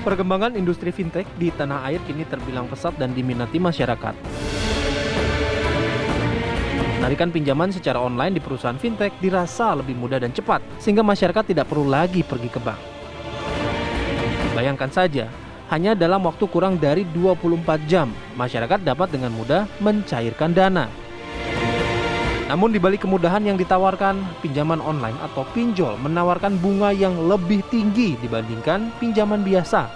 Perkembangan industri fintech di tanah air kini terbilang pesat dan diminati masyarakat. Penarikan pinjaman secara online di perusahaan fintech dirasa lebih mudah dan cepat, sehingga masyarakat tidak perlu lagi pergi ke bank. Bayangkan saja, hanya dalam waktu kurang dari 24 jam, masyarakat dapat dengan mudah mencairkan dana. Namun di balik kemudahan yang ditawarkan, pinjaman online atau pinjol menawarkan bunga yang lebih tinggi dibandingkan pinjaman biasa.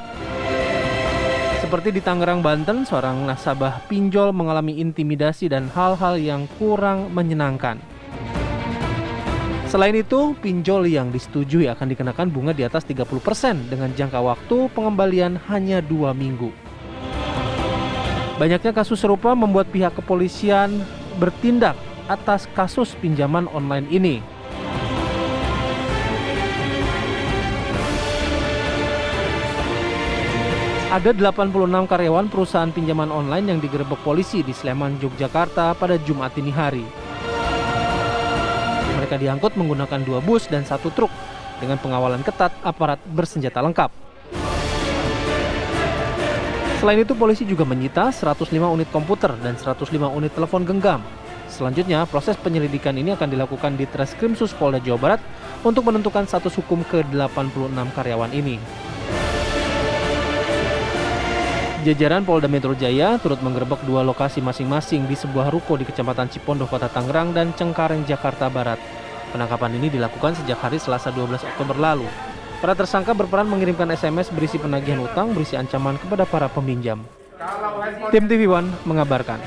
Seperti di Tangerang, Banten, seorang nasabah pinjol mengalami intimidasi dan hal-hal yang kurang menyenangkan. Selain itu, pinjol yang disetujui akan dikenakan bunga di atas 30% dengan jangka waktu pengembalian hanya 2 minggu. Banyaknya kasus serupa membuat pihak kepolisian bertindak atas kasus pinjaman online ini. Ada 86 karyawan perusahaan pinjaman online yang digerebek polisi di Sleman, Yogyakarta pada Jumat dini hari. Mereka diangkut menggunakan 2 bus dan 1 truk dengan pengawalan ketat aparat bersenjata lengkap. Selain itu, polisi juga menyita 105 unit komputer dan 105 unit telepon genggam. Selanjutnya, proses penyelidikan ini akan dilakukan di Treskrimsus Polda Jawa Barat untuk menentukan status hukum ke-86 karyawan ini. Jajaran Polda Metro Jaya turut menggerebek 2 lokasi masing-masing di sebuah ruko di Kecamatan Cipondoh, Kota Tangerang dan Cengkareng, Jakarta Barat. Penangkapan ini dilakukan sejak hari Selasa 12 Oktober lalu. Para tersangka berperan mengirimkan SMS berisi penagihan utang berisi ancaman kepada para peminjam. Tim TV One mengabarkan.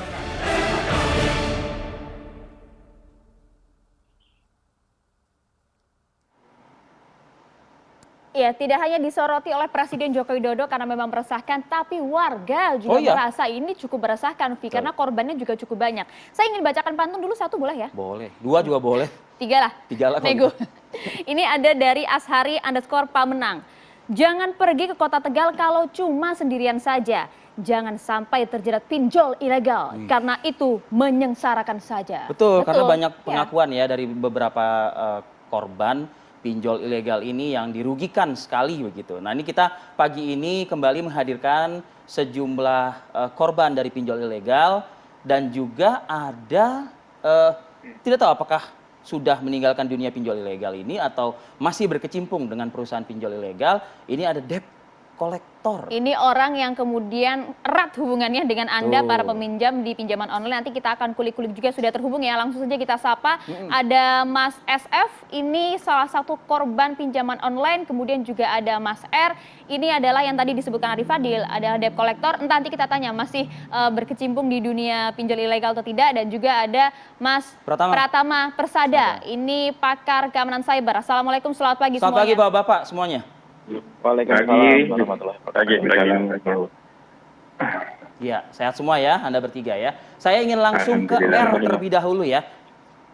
Ya, tidak hanya disoroti oleh Presiden Joko Widodo karena memang meresahkan, tapi warga juga merasa ini cukup meresahkan, Vi, karena korbannya juga cukup banyak. Saya ingin bacakan pantun dulu, 1 boleh ya? Boleh, 2 juga boleh. 3 lah. 3 lah. Nego. Ini ada dari Ashari_Pamenang. Jangan pergi ke kota Tegal kalau cuma sendirian saja. Jangan sampai terjerat pinjol ilegal, karena itu menyengsarakan saja. Betul, karena banyak pengakuan ya dari beberapa korban pinjol ilegal ini yang dirugikan sekali begitu. Nah, ini kita pagi ini kembali menghadirkan sejumlah korban dari pinjol ilegal dan juga ada tidak tahu apakah sudah meninggalkan dunia pinjol ilegal ini atau masih berkecimpung dengan perusahaan pinjol ilegal. Ini ada debt kolektor. Ini orang yang kemudian erat hubungannya dengan Anda, para peminjam di pinjaman online. Nanti kita akan kulik-kulik juga, sudah terhubung ya. Langsung saja kita sapa. Ada Mas SF, ini salah satu korban pinjaman online. Kemudian juga ada Mas R, ini adalah yang tadi disebutkan Arif Fadil, ada debt kolektor. Nanti kita tanya masih berkecimpung di dunia pinjol ilegal atau tidak. Dan juga ada Mas Pratama Persada, ini pakar keamanan cyber. Assalamualaikum, selamat pagi semuanya. Selamat pagi Bapak-Bapak semuanya. Waalaikumsalam warahmatullahi wabarakatuh. Ya, sehat semua ya, Anda bertiga ya. Saya ingin langsung ke R terlebih dahulu ya.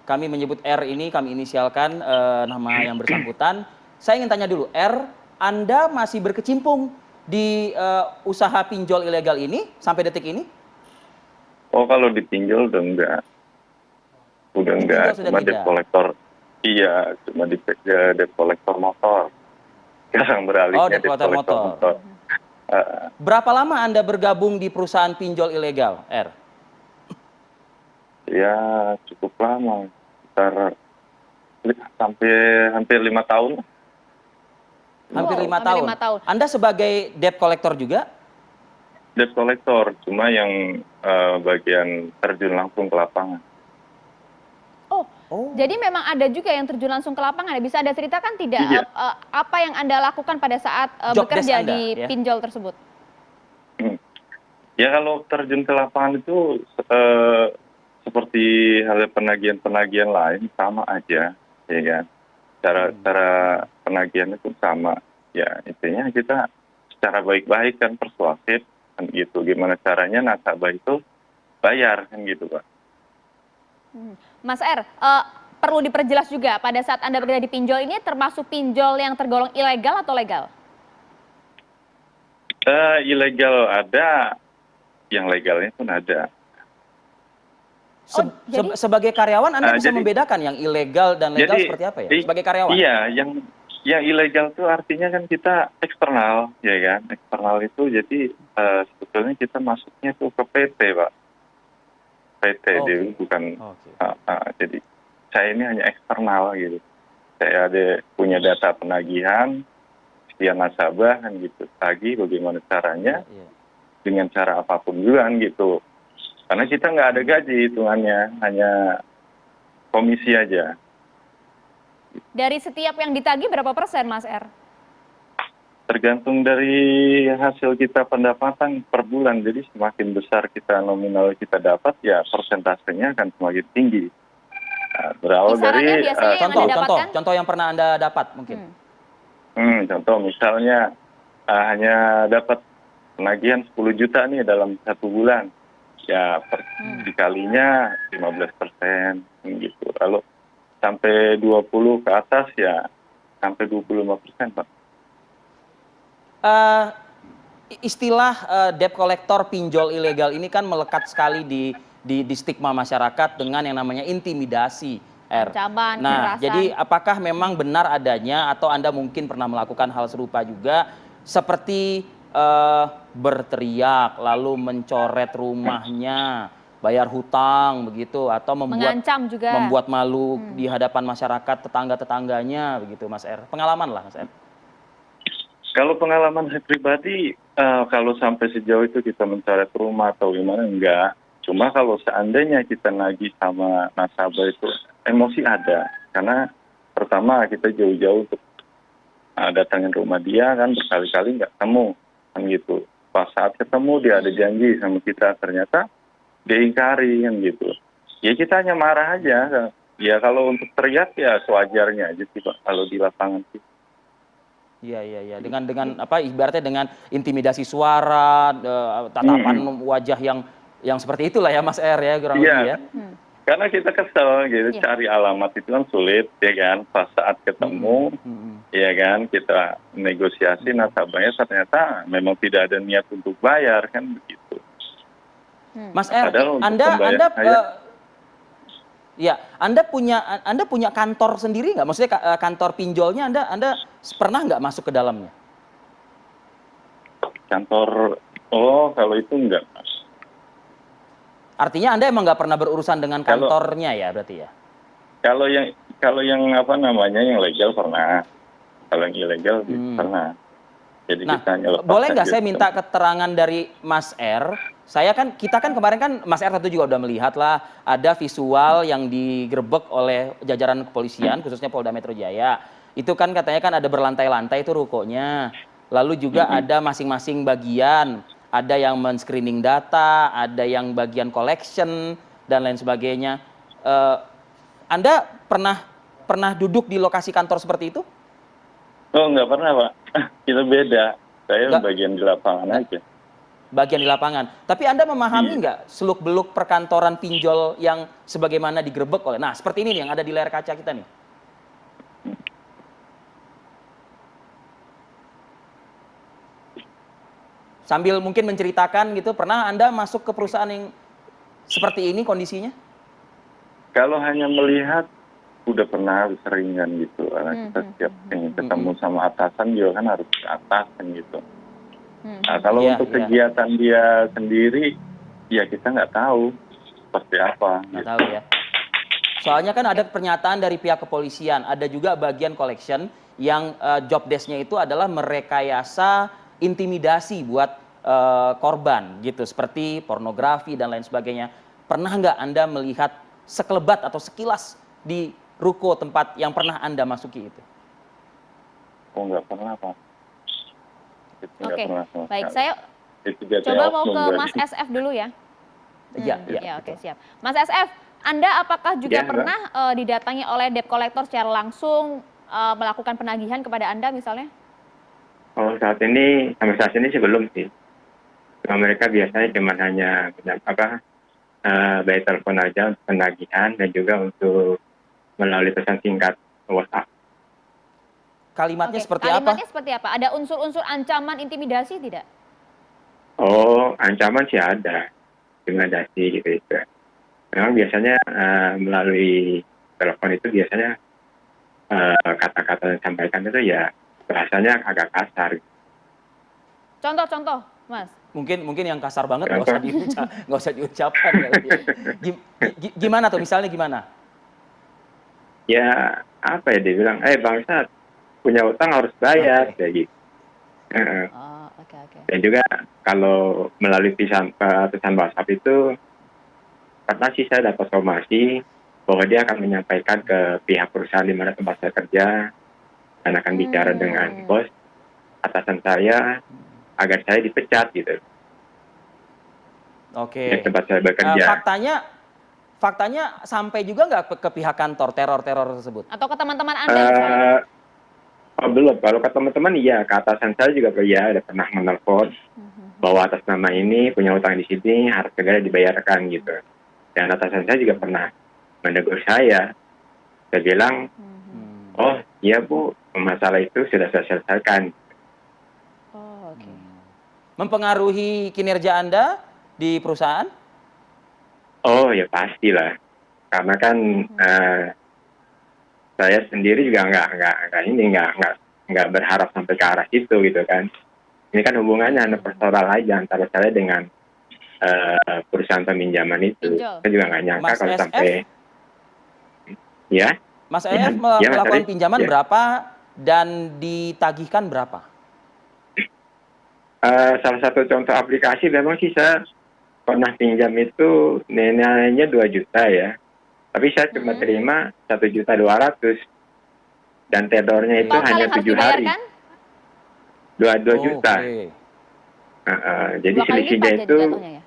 Kami menyebut R ini, kami inisialkan nama yang bersangkutan. Saya ingin tanya dulu, R, Anda masih berkecimpung di usaha pinjol ilegal ini sampai detik ini? Oh, kalau dipinjol udah enggak. Udah enggak, cuma debt kolektor. Iya, cuma di debt kolektor motor. Sekarang beralihnya debt kolektor motor. Berapa lama Anda bergabung di perusahaan pinjol ilegal, R? Ya, cukup lama. Sekitar sampai hampir 5 tahun. Hampir 5 tahun. Anda sebagai debt kolektor juga? Debt kolektor, cuma yang bagian terjun langsung ke lapangan. Oh, jadi memang ada juga yang terjun langsung ke lapangan. Bisa Anda ceritakan tidak apa yang Anda lakukan pada saat bekerja di pinjol tersebut? Ya, kalau terjun ke lapangan itu seperti halnya penagihan-penagihan lain sama aja, ya kan? Cara penagihannya pun sama. Ya, intinya kita secara baik-baik kan persuasif kan gitu. Gimana caranya nasabah itu bayar kan gitu, Pak. Mas R, perlu diperjelas juga pada saat Anda berada di pinjol ini termasuk pinjol yang tergolong ilegal atau legal? Ilegal ada, yang legalnya pun ada. Sebagai karyawan Anda bisa membedakan yang ilegal dan legal seperti apa ya? Sebagai karyawan? Iya, yang ilegal itu artinya kan kita eksternal, ya kan? Eksternal itu jadi sebetulnya kita masuknya tuh ke PT, Pak. PT, Oke. jadi bukan. Oke. Jadi saya ini hanya eksternal gitu. Saya ada punya data penagihan, sekian nasabah kan gitu. Tagih bagaimana caranya, Iya. dengan cara apapun juga kan gitu. Karena kita nggak ada gaji hitungannya, hanya komisi aja. Dari setiap yang ditagih berapa persen, Mas R? Tergantung dari hasil kita pendapatan per bulan. Jadi semakin besar kita nominal kita dapat, ya persentasenya akan semakin tinggi. Berawal Kisarannya dari biasanya yang Contoh, Anda contoh, dapatkan? contoh yang pernah Anda dapat mungkin. contoh misalnya hanya dapat penagihan 10 juta nih dalam 1 bulan. Ya dikalinya 15% gitu. Lalu sampai 20 ke atas ya sampai 25%, Pak. Istilah debt collector, pinjol ilegal ini kan melekat sekali di stigma masyarakat dengan yang namanya intimidasi. Ancaman, Nah, kekerasan. jadi apakah memang benar adanya atau Anda mungkin pernah melakukan hal serupa juga seperti berteriak lalu mencoret rumahnya, bayar hutang begitu atau Mengancam juga. membuat malu di hadapan masyarakat tetangga-tetangganya begitu, Mas R. Pengalaman lah, Mas R. Kalau pengalaman saya pribadi, kalau sampai sejauh itu kita mencoret rumah atau gimana, enggak. Cuma kalau seandainya kita nagih sama nasabah itu, emosi ada. Karena pertama kita jauh-jauh untuk datangin rumah dia kan berkali-kali nggak ketemu. Kan gitu. Pas saat ketemu dia ada janji sama kita, ternyata dia ingkari kan gitu. Ya kita hanya marah aja. Ya kalau untuk teriak ya sewajarnya aja sih Pak, kalau di lapangan sih. Iya. Dengan apa ibaratnya dengan intimidasi suara, tatapan wajah yang seperti itulah ya Mas R ya kurang lebih ya. Karena kita kesel gitu, cari alamat itu kan sulit ya kan. Pas saat ketemu ya kan kita negosiasi nasabahnya ternyata memang tidak ada niat untuk bayar kan begitu. Mas R, Padahal untuk Anda punya kantor sendiri nggak? Maksudnya kantor pinjolnya Anda pernah nggak masuk ke dalamnya? Kantor, kalau itu enggak, Mas. Artinya Anda emang nggak pernah berurusan dengan kantornya ya berarti ya? Kalau yang apa namanya yang legal pernah, kalau yang ilegal pernah. Jadi Nah, kita hanya lepas boleh nggak aja saya minta keterangan dari Mas R? Kita kan kemarin kan Mas R tentu juga udah melihat lah ada visual yang digerebek oleh jajaran kepolisian khususnya Polda Metro Jaya. Itu kan katanya kan ada berlantai-lantai itu rukonya. Lalu juga ada masing-masing bagian, ada yang men-screening data, ada yang bagian collection dan lain sebagainya. Anda pernah duduk di lokasi kantor seperti itu? Oh, nggak pernah, Pak. Kita beda. Saya bagian di lapangan aja. Bagian di lapangan. Tapi Anda memahami nggak seluk-beluk perkantoran pinjol yang sebagaimana digerebek oleh, nah seperti ini nih yang ada di layar kaca kita nih. Sambil mungkin menceritakan gitu, pernah Anda masuk ke perusahaan yang seperti ini kondisinya? Kalau hanya melihat, udah pernah seringan gitu. Karena kita setiap ketemu sama atasan juga kan harus ke atas kan gitu. Nah, kalau untuk kegiatan dia sendiri, ya kita nggak tahu seperti apa. Nggak tahu ya. Soalnya kan ada pernyataan dari pihak kepolisian, ada juga bagian collection yang job desk-nya itu adalah merekayasa intimidasi buat korban gitu, seperti pornografi dan lain sebagainya. Pernah nggak Anda melihat sekelebat atau sekilas di ruko tempat yang pernah Anda masuki itu? Oh, nggak pernah, Pak. Oke, baik. Saya coba mau ke Mas SF dulu ya. Iya. Oke, siap. Mas SF, Anda apakah juga pernah didatangi oleh debt collector secara langsung melakukan penagihan kepada Anda misalnya? Oh, sampai saat ini sih belum sih. Mereka biasanya cuma hanya by telepon aja untuk penagihan dan juga untuk melalui pesan singkat WhatsApp. Kalimatnya seperti apa? Kalimatnya seperti apa? Ada unsur-unsur ancaman intimidasi tidak? Oh, ancaman sih ada. Intimidasi gitu itu. Memang biasanya melalui telepon itu biasanya kata-kata yang disampaikan itu ya bahasanya agak kasar. Contoh-contoh, Mas. Mungkin yang kasar banget nggak Contoh. usah diucapkan kali ya. Gimana tuh, misalnya gimana? Ya apa ya, dia bilang, bangsat, punya utang harus bayar, Oke. kayak gitu. Heeh. Oh, oke. Dan juga kalau melalui pesan WhatsApp itu pernah sih saya dapat informasi bahwa dia akan menyampaikan ke pihak perusahaan di mana tempat saya kerja dan akan bicara dengan bos atasan saya agar saya dipecat gitu Oke. di tempat saya bekerja. Faktanya sampai juga nggak ke pihak kantor teror tersebut? Atau ke teman-teman Anda misalnya? Belum. Kalau ke teman-teman iya, ke atasan saya juga ya ada pernah menelpon bahwa atas nama ini punya utang di sini harus segera dibayarkan gitu. Dan atasan saya juga pernah menegur saya. Saya bilang, oh iya Bu, masalah itu sudah saya selesaikan. Oh, oke. Mempengaruhi kinerja Anda di perusahaan? Oh ya pastilah, karena kan saya sendiri juga nggak berharap sampai ke arah situ gitu kan. Ini kan hubungannya hanya personal aja antara saya dengan perusahaan peminjaman itu. Pinjol. Saya juga nggak nyangka Mas kalau SF? sampai ya. Mas EF Ya, Mas melakukan Ari. pinjaman Ya. berapa dan ditagihkan berapa? Salah satu contoh aplikasi memang sih saya pernah pinjam itu nilainya 2 juta ya. Tapi saya cuma terima 1.200.000 dan tenornya itu Total hanya yang harus 7 hari. dibayarkan? 2 juta. Oke. Jadi 2 kali selisihnya lipat itu, jatuhnya ya?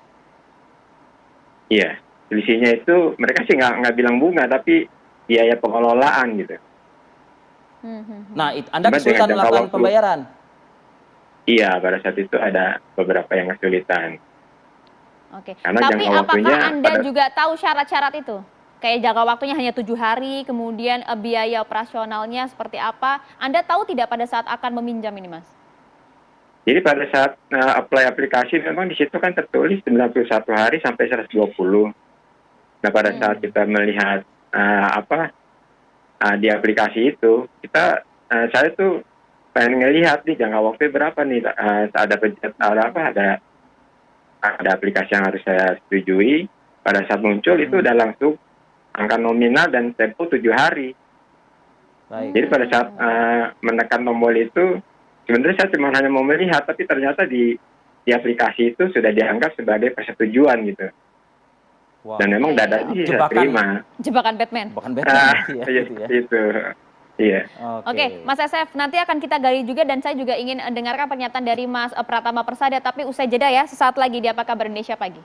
iya, selisihnya itu mereka sih nggak bilang bunga tapi biaya pengelolaan gitu. Nah, Anda Cuma kesulitan dengan jangka melakukan waktu. pembayaran? Iya, pada saat itu ada beberapa yang kesulitan. Oke. Karena Tapi jangka apakah waktunya Anda juga tahu syarat-syarat itu? Kayak jangka waktunya hanya 7 hari, kemudian biaya operasionalnya seperti apa? Anda tahu tidak pada saat akan meminjam ini, Mas? Jadi pada saat apply aplikasi memang di situ kan tertulis 91 hari sampai 120. Nah pada saat kita melihat di aplikasi itu, saya tuh pengen ngelihat nih jangka waktu berapa nih, ada aplikasi yang harus saya setujui. Pada saat muncul itu udah langsung angka nominal dan tempo 7 hari. Baik. Jadi pada saat menekan tombol itu, sebenarnya saya cuma hanya mau melihat, tapi ternyata di aplikasi itu sudah dianggap sebagai persetujuan gitu. Wow. Dan memang dadanya sih saya Jebakan. terima. Jebakan Batman. Bukan Batman ya, Iya, gitu ya. itu. Iya. Oke, Mas SF, nanti akan kita gali juga dan saya juga ingin dengarkan pernyataan dari Mas Pratama Persada, tapi usai jeda ya, sesaat lagi di Apa Kabar Indonesia Pagi.